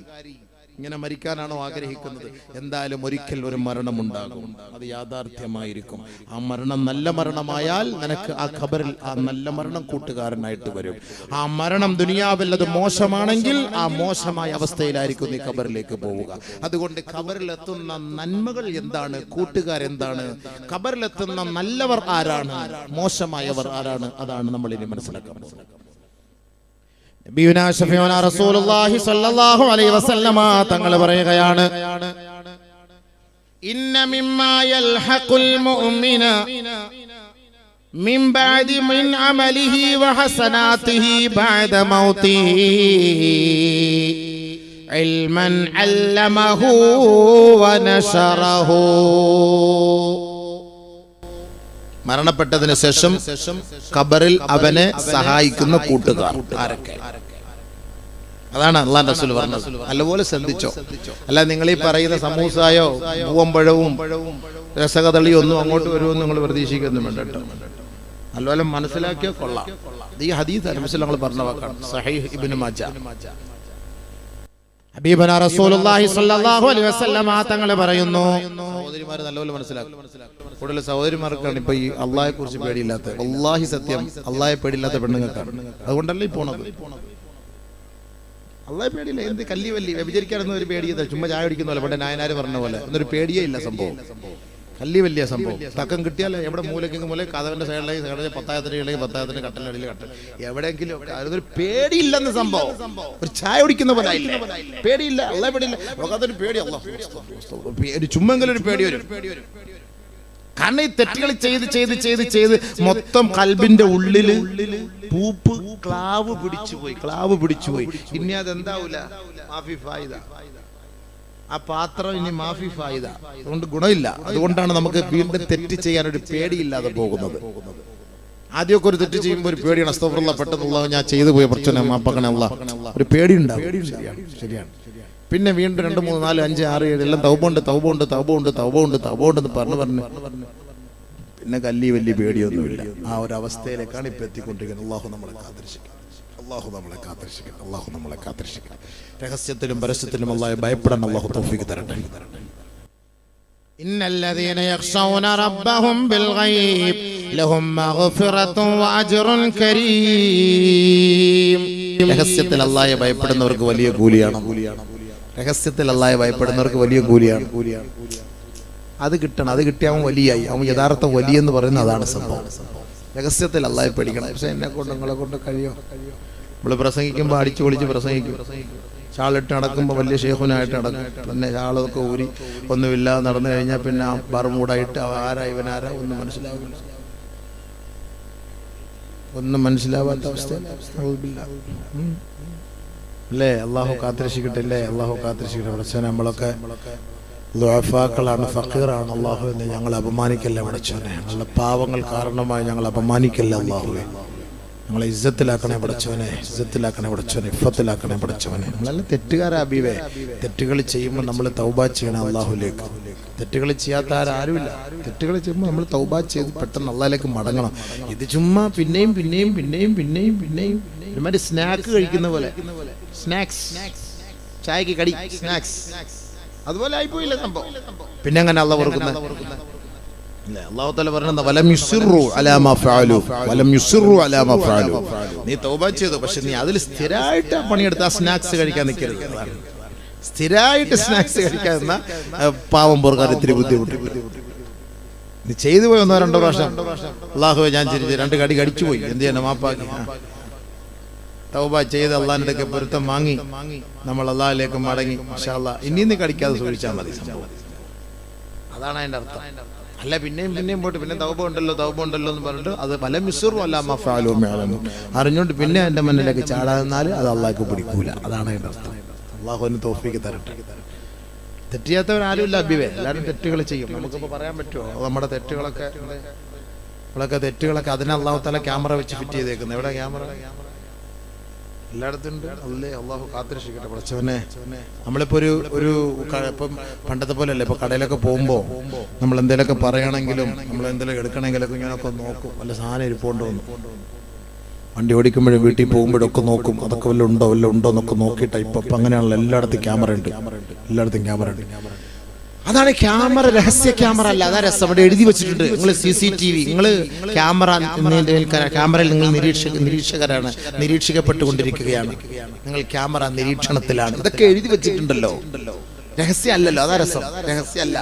ഇങ്ങനെ മരിക്കാനാണോ ആഗ്രഹിക്കുന്നത്? എന്തായാലും ഒരിക്കൽ ഒരു മരണമുണ്ടാകും, അത് യാഥാർത്ഥ്യമായിരിക്കും. ആ മരണം നല്ല മരണമായാൽ നിനക്ക് ആ ഖബറിൽ ആ നല്ല മരണം കൂട്ടുകാരനായിട്ട് വരും. ആ മരണം ദുനിയാവിൽ അത് മോശമാണെങ്കിൽ ആ മോശമായ അവസ്ഥയിലായിരിക്കും നീ ഖബറിലേക്ക് പോവുക. അതുകൊണ്ട് ഖബറിലെത്തുന്ന നന്മകൾ എന്താണ്, കൂട്ടുകാരെന്താണ്, ഖബറിലെത്തുന്ന നല്ലവർ ആരാണ്, മോശമായവർ ആരാണ്, അതാണ് നമ്മൾ ഇനി മനസ്സിലാക്കാൻ പോകുന്നത്. നബിയുനാ ശഫീഉനാ റസൂലുള്ളാഹി സ്വല്ലല്ലാഹു അലൈഹി വസല്ലമ തങ്ങൾ പറയുകയാണ്, ഇന്ന മിമ്മാ യൽഹഖുൽ മുഅ്മിന മിൻ ബഅദി മിൻ അമലിഹി വഹസനാതിഹി ബഅദ മൗതിഹി ഇൽമൻ അല്ലമഹു വനശറഹു. മരണപ്പെട്ടതിന് ശേഷം ഖബറിൽ അവനെ സഹായിക്കുന്ന കൂട്ടുകാർ ആരൊക്കെ? അതാണ് അല്ലാഹുവിന്റെ റസൂൽ പറഞ്ഞത്. നല്ലപോലെ ശ്രദ്ധിച്ചോ. അല്ല നിങ്ങൾ ഈ പറയുന്ന സമൂസായോ പൂവമ്പഴവും രസകദളിയോ ഒന്നും അങ്ങോട്ട് വരുമെന്ന് നിങ്ങൾ പ്രതീക്ഷിക്കൊന്നും വേണ്ട കേട്ടോ. നല്ലപോലെ മനസ്സിലാക്കിയോ കൊള്ളാം. ഈ ഹദീസ് നമ്മൾ പറഞ്ഞ വാക്കാണ്. സഹീഹ് ഇബ്നു മാജ. ഹബീബനാ റസൂലുള്ളാഹി സ്വല്ലല്ലാഹു അലൈഹി വസല്ലം തങ്ങൾ പറയുന്നു, സഹോദരിമാരെ നല്ലപോലെ മനസ്സിലാക്കും. കൂടുതൽ സഹോദരിമാർക്കാണ് ഇപ്പൊ ഈ അള്ളാഹയെ കുറിച്ച് പേടിയില്ലാത്ത, വല്ലാഹി സത്യം, അള്ളാഹയെ പേടിയില്ലാത്ത പെണ്ണുങ്ങൾക്കാണ്. അതുകൊണ്ടല്ലേ ഈ പോണത്. അള്ളാഹെ പേടിയില്ല. എന്ത് കല്ലി വല്ലി വ്യഭിചരിക്കാനൊന്നും ഒരു പേടിയില്ല. ചുമ്മാ ചായ കുടിക്കുന്ന പോലെ നായനാര് പറഞ്ഞ പോലെ ഒന്നൊരു പേടിയേ ഇല്ല. സംഭവം കല്ലി വലിയ സംഭവം. തക്കം കിട്ടിയാൽ എവിടെ മൂലക്കെങ്കിൽ മൂല കഥവിന്റെ സൈഡിലേക്ക് പത്തായത്തിലേക്ക് പത്തായത്തിന് കട്ടലടിയിൽ കട്ടൽ എവിടെയെങ്കിലും അതൊരു പേടിയില്ലെന്ന് സംഭവം. ഒരു ചായ കുടിക്കുന്ന പോലെ പേടിയില്ല. അള്ളാഹെ പേടിയില്ല. അതൊരു പേടി. ഒരു ചുമ്മെങ്കിലും ഒരു പേടി വരും. കാരണം ഈ തെറ്റുകൾ ചെയ്ത് ചെയ്ത് ചെയ്ത് ചെയ്ത് മൊത്തം കൽബിന്റെ ഉള്ളില് പൂപ്പ് ക്ലാവ് പിടിച്ചുപോയി. ഇനി അതെന്താവൂല, മാഫി ഫായിദ. ആ പാത്രം ഇനി മാഫി ഫായിദ. അതുകൊണ്ട് ഗുണമില്ല. അതുകൊണ്ടാണ് നമുക്ക് വീണ്ടും തെറ്റ് ചെയ്യാൻ ഒരു പേടിയില്ലാതെ പോകുന്നത്. ആദ്യമൊക്കെ ഒരു തെറ്റ് ചെയ്യുമ്പോൾ ഒരു പേടിയാണ്. അസ്തഗ്ഫിറുല്ലാ, പെട്ടെന്നുള്ള ഞാൻ ചെയ്തു പോയ പ്രശ്നം മാപ്പക്കണേ അല്ലാഹ്, ഒരു പേടിയുണ്ടാവും. ശരിയാണ്. പിന്നെ വീണ്ടും 2, 3, 4, 5, 6, 7 എല്ലാം തൗബുണ്ട് എന്ന് പറഞ്ഞു പിന്നെ കല്ലി വലിയ പേടിയൊന്നുമില്ല. ആ ഒരു അവസ്ഥയിലേക്കാണ് ഇപ്പൊ എത്തിക്കൊണ്ടിരിക്കുന്നത്. അല്ലാഹു നമ്മളെ കാത്തിരക്ഷിക്കട്ടെ. രഹസ്യത്തിലും പരസ്യത്തിലും അല്ലാഹയെ ഭയപ്പെടാൻ അല്ലാഹു തൗഫീഖ് തരട്ടെ. ഇന്നല്ലദീന യഖ്ശൗന റബ്ബഹും ബിൽ ഗൈബ് ലഹും മഗ്ഫിറത്തുൻ വഅജ്റുൻ കരീം. രഹസ്യത്തിൽ അല്ലാഹയെ ഭയപ്പെടുന്നവർക്ക് വലിയ കൂലിയാണ്. രഹസ്യത്തിൽ അല്ലാഹയെ ഭയപ്പെടുന്നവർക്ക് വലിയ കൂലിയാണ്. അത് കിട്ടണം. അത് കിട്ടിയാൽ വലിയായി. അവൻ യഥാർത്ഥ വലിയെന്ന് പറയുന്നത് അതാണ് സംഭവം. രഹസ്യത്തിൽ അല്ലാഹയെ പേടിക്കണം. പക്ഷെ എന്നെ കൊണ്ട് നിങ്ങളെ കൊണ്ട് കഴിയോ? നമ്മൾ പ്രസംഗിക്കുമ്പോൾ അടിച്ചു പൊളിച്ച് പ്രസംഗിക്കും. ഷാളിട്ട് നടക്കുമ്പോൾ വലിയ ഷേഖുനായിട്ട് നടക്കും. പിന്നെ ഷാളൊക്കെ ഊരി ഒന്നുമില്ലാതെ നടന്നു കഴിഞ്ഞാൽ പിന്നെ ആ ബർമൂടായിട്ട് ആരാ ഇവനാരാ ഒന്നും മനസ്സിലാവാത്ത അവസ്ഥ അല്ലേ? അള്ളാഹു കാത്തിരക്ഷിക്കട്ടെ. പഠിച്ചോനെ, നമ്മളൊക്കെ ദുആഫാക്കളാണ്, ഫഖീറാണ്. അള്ളാഹുവിനെ ഞങ്ങൾ അപമാനിക്കല്ലേ പഠിച്ചോനെ. ഞങ്ങളുടെ പാവങ്ങൾ കാരണമായി ഞങ്ങൾ അപമാനിക്കല്ലേ അള്ളാഹുവെ. ഞങ്ങളെ ഇസ്സത്തിലാക്കണേ പഠിച്ചോനെ, ഇഫത്തിലാക്കണേ പഠിച്ചോനെ. നമ്മളെല്ലാം തെറ്റുകാരാ ഹബീബേ. തെറ്റുകൾ ചെയ്യുമ്പോൾ നമ്മൾ തൗബ ചെയ്യണം അള്ളാഹുലേക്ക്. തെറ്റുകൾ ചെയ്യാത്ത ആരുമില്ല. തെറ്റുകൾ ചെയ്യുമ്പോൾ നമ്മൾ തൗബ ചെയ്ത് പെട്ടെന്ന് അള്ളാഹിലേക്ക് മടങ്ങണം. ഇത് ചുമ്മാ പിന്നെയും ഒരുമാതിരി സ്നാക്ക് കഴിക്കുന്ന പോലെ, സ്നാക്സ്, ചായക്ക് കടി, സ്നാക്സ്, അതുപോലെ ആയിപ്പോയില്ല സംഭവം. പിന്നെ അങ്ങനെ അള്ളാഹ് ഓർക്കുന്നത് അല്ലാഹു തആല പറയുന്നത് വലം യുസിറു അലാ മാ ഫഅലു. നീ തൗബ ചെയ്തു, പക്ഷെ നീ അതിൽ സ്ഥിരമായിട്ട് പണിയെടുത്ത സ്നാക്സ് കഴിക്കാൻ നിൽക്കരുത്. സ്ഥിരമായിട്ട് സ്നാക്സ് കഴിക്കാതിരുന്ന പാവം പോർക്കാർ ഇത്തിരി ബുദ്ധിമുട്ട്. നീ ചെയ്തു പോയി 1-2 പ്രാവശ്യം അല്ലാഹുവേ ഞാൻ 2 കടി കടിച്ചു പോയി, എന്ത് ചെയ്യണം, മാപ്പാക്കി. തൗബ ചെയ്ത് അള്ളാഹിന്റെ അടുക്കൽ പൊരുത്തം വാങ്ങി നമ്മൾ അള്ളാഹിലേക്ക് മടങ്ങി ഇൻഷാ അല്ലാഹ് ഇനി നീ കടിക്കാതെ സൂക്ഷിച്ചാൽ മതി. സംഭവം അതാണ് അതിന്റെ അർത്ഥം. അല്ല പിന്നെയും പോയിട്ട് പിന്നെ തൗബ ഉണ്ടല്ലോ എന്ന് പറഞ്ഞിട്ട് അത് പല മിസ്റും അല്ല മഫഅലും അറിഞ്ഞുകൊണ്ട് പിന്നെ എൻ്റെ മുന്നിലേക്ക് ചാടാന്നാൽ അത് അള്ളാഹ്ക്ക് പിടിക്കൂല. അതാണ് അതിൻ്റെ അർത്ഥം. അള്ളാഹുവിന് തൗഫീഖ് തരട്ടെ. തെറ്റിയാത്തവരാരും ഇല്ല അബിവേ, എല്ലാവരും തെറ്റുകൾ ചെയ്യും. നമുക്കിപ്പോൾ പറയാൻ പറ്റുമോ നമ്മുടെ തെറ്റുകളൊക്കെ അതിനെ അള്ളാഹു തആല ക്യാമറ വെച്ച് ഫിറ്റ് ചെയ്തേക്കുന്നത്? എവിടെ ക്യാമറ? എല്ലായിടത്തും ഉണ്ട്. അല്ലേ അള്ളാഹു കാത്തിരക്ഷിക്കട്ടെ പഠിച്ചവനെ. നമ്മളിപ്പോൾ ഒരു ഇപ്പം പണ്ടത്തെ പോലെ അല്ലേ, ഇപ്പോൾ കടയിലൊക്കെ പോകുമ്പോൾ നമ്മൾ എന്തെങ്കിലുമൊക്കെ പറയണമെങ്കിലും നമ്മൾ എന്തെങ്കിലും എടുക്കണമെങ്കിലൊക്കെ ഇങ്ങനെയൊക്കെ നോക്കും, വല്ല സാധനം ഇരിപ്പുണ്ടോ എന്ന്. വണ്ടി ഓടിക്കുമ്പോഴും വീട്ടിൽ പോകുമ്പോഴൊക്കെ നോക്കും, അതൊക്കെ വല്ല ഉണ്ടോ എന്നൊക്കെ നോക്കിയിട്ട് ഇപ്പം അങ്ങനെയാണല്ലോ. എല്ലായിടത്തും ക്യാമറ ഉണ്ട്. അതാണ് ക്യാമറ. രഹസ്യ ക്യാമറ അല്ല, അതാ രസം. അവിടെ എഴുതി വെച്ചിട്ടുണ്ട്, നിങ്ങൾ CCTV, നിങ്ങൾ ക്യാമറയിൽ നിങ്ങൾ നിരീക്ഷകരാണ്, നിരീക്ഷിക്കപ്പെട്ടുകൊണ്ടിരിക്കുകയാണ്, നിങ്ങൾ ക്യാമറ നിരീക്ഷണത്തിലാണ്. ഇതൊക്കെ എഴുതി വെച്ചിട്ടുണ്ടല്ലോ. രഹസ്യം അല്ലല്ലോ, അതാ രസം. രഹസ്യമല്ല.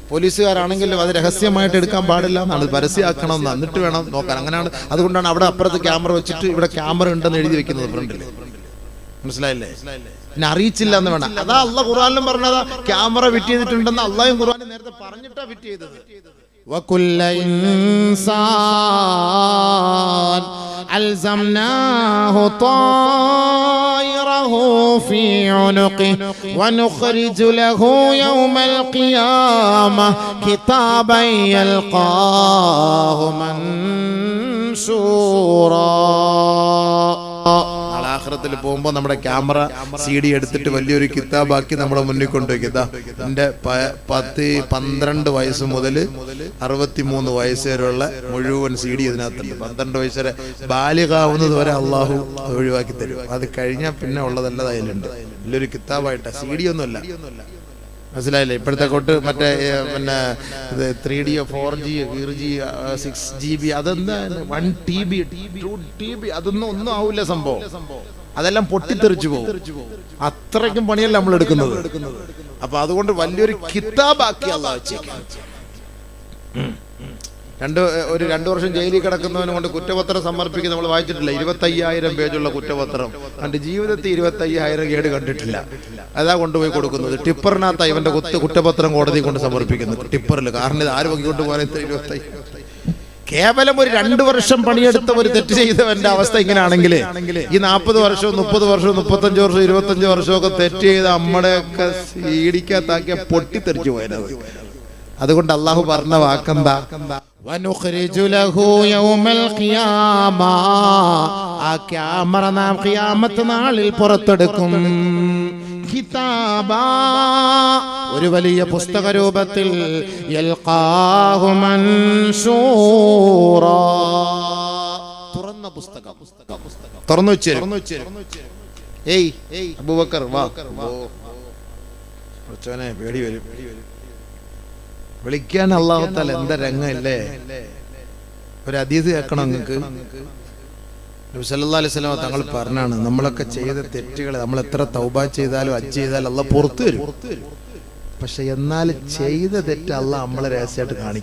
പോലീസുകാരാണെങ്കിലും അത് രഹസ്യമായിട്ട് എടുക്കാൻ പാടില്ല എന്നാണ്, പരസ്യമാക്കണം എന്ന്, എന്നിട്ട് വേണം നോക്കാൻ. അങ്ങനെയാണ്. അതുകൊണ്ടാണ് അവിടെ അപ്പുറത്ത് ക്യാമറ വെച്ചിട്ട് ഇവിടെ ക്യാമറ ഉണ്ടെന്ന് എഴുതി വെക്കുന്നത് ഫ്രണ്ടിൽ. മനസ്സിലായില്ലേ? പിന്നെ അറിയിച്ചില്ല എന്ന് വേണം. അതാ അള്ളാഹ് ഖുർആനിലും പറഞ്ഞതാ, ക്യാമറ ഫിറ്റ് ചെയ്തിട്ടുണ്ടെന്ന് അള്ളാഹും ഖുർആനിൽ നേരത്തെ പറഞ്ഞിട്ടാ ഫിറ്റ് ചെയ്തത്. വകുല്ല ഇൻസാൻ അൽസംനാഹു طائره في عنقه ونخرج له يوم القيامة كتابا يلقاه منشورا. ആഖിറത്തിൽ പോകുമ്പോൾ നമ്മുടെ ക്യാമറ CD എടുത്തിട്ട് വലിയൊരു കിതാബാക്കി നമ്മുടെ മുന്നിൽ കൊണ്ടുവയ്ക്കുക. എൻ്റെ 12 വയസ്സ് മുതൽ 63 വയസ്സ് വരെയുള്ള മുഴുവൻ CD ഇതിനകത്തുണ്ട്. 12 വയസ്സ് വരെ ബാലികാവുന്നത് വരെ അള്ളാഹു ഒഴിവാക്കി തരും. അത് കഴിഞ്ഞാൽ പിന്നെ ഉള്ളതെല്ലാം അതിലുണ്ട്. വലിയൊരു കിതാബായിട്ട്, CD ഒന്നുമല്ല. മനസ്സിലായില്ലേ? ഇപ്പോഴത്തെ തൊട്ട് മറ്റേ പിന്നെ 3D 4G 6GB അതെന്താ 1TB 2TB ഒന്നും ആവില്ല സംഭവം. അതെല്ലാം പൊട്ടിത്തെറിച്ചു പോകും. അത്രയ്ക്കും പണിയല്ല നമ്മൾ എടുക്കുന്നത്. അപ്പൊ അതുകൊണ്ട് വലിയൊരു കിതാബാക്കി അള്ളാഹു വെച്ചേക്കാം. 2 വർഷം ജയിലിൽ കിടക്കുന്നവനെ കൊണ്ട് കുറ്റപത്രം സമർപ്പിക്കുന്ന നമ്മൾ വായിച്ചിട്ടില്ല. 25,000 പേജുള്ള കുറ്റപത്രം. എൻ്റെ ജീവിതത്തിൽ 25,000 കേട് കണ്ടിട്ടില്ല. അതാ കൊണ്ടുപോയി കൊടുക്കുന്നത്. ടിപ്പറിനകത്ത് ഇവന്റെ കുറ്റപത്രം കോടതി കൊണ്ട് സമർപ്പിക്കുന്നു, ടിപ്പറിൽ. കാരണം ഇത് ആര് പൊക്കിക്കൊണ്ട് പോകാൻ 25,000? കേവലം ഒരു 2 വർഷം പണിയെടുത്ത ഒരു തെറ്റ് ചെയ്തവന്റെ അവസ്ഥ ഇങ്ങനെയാണെങ്കിൽ ഈ 40 വർഷവും 30 വർഷവും 35 വർഷവും 25 വർഷമൊക്കെ തെറ്റ് ചെയ്ത് നമ്മുടെയൊക്കെ സീഡിക്കകത്താക്കിയ പൊട്ടിത്തെറിച്ചു പോയത്. അതുകൊണ്ട് അള്ളാഹു പറഞ്ഞ വാക്കെന്താ? വനുഖ്രിജു ലഹു യൗമൽ ഖിയാമ. ആ ക്യാമറ നാം ഖിയാമത്ത് നാളിൽ പുറത്തെടുക്കും. കിതാബാ, ഒരു വലിയ പുസ്തക രൂപത്തിൽ. യൽഖാഹു മൻശൂറാ, തുറന്ന പുസ്തകം. തുറന്നു വെച്ചേരും. ഏയ് അബൂബക്കർ വാ. കുറച്ചവനെ പേടി വരും. വിളിക്കാൻ അല്ലാഹു തആല എന്താ രംഗമല്ലേ. ഒരു ഹദീസ് കേൾക്കണം നിങ്ങൾക്ക്. നബി സല്ലല്ലാഹു അലൈഹി വസല്ലം തങ്ങൾ പറഞ്ഞാണ്, നമ്മളൊക്കെ ചെയ്ത തെറ്റുകൾ നമ്മൾ എത്ര തൗബ ചെയ്താലും ഹജ്ജ് ചെയ്താലും അല്ലാഹ് പുറത്തു വരും. പക്ഷെ എന്നാൽ ചെയ്ത തെറ്റ് അല്ലാഹ് നമ്മളെ രഹസ്യമായിട്ട് കാണിക്കും.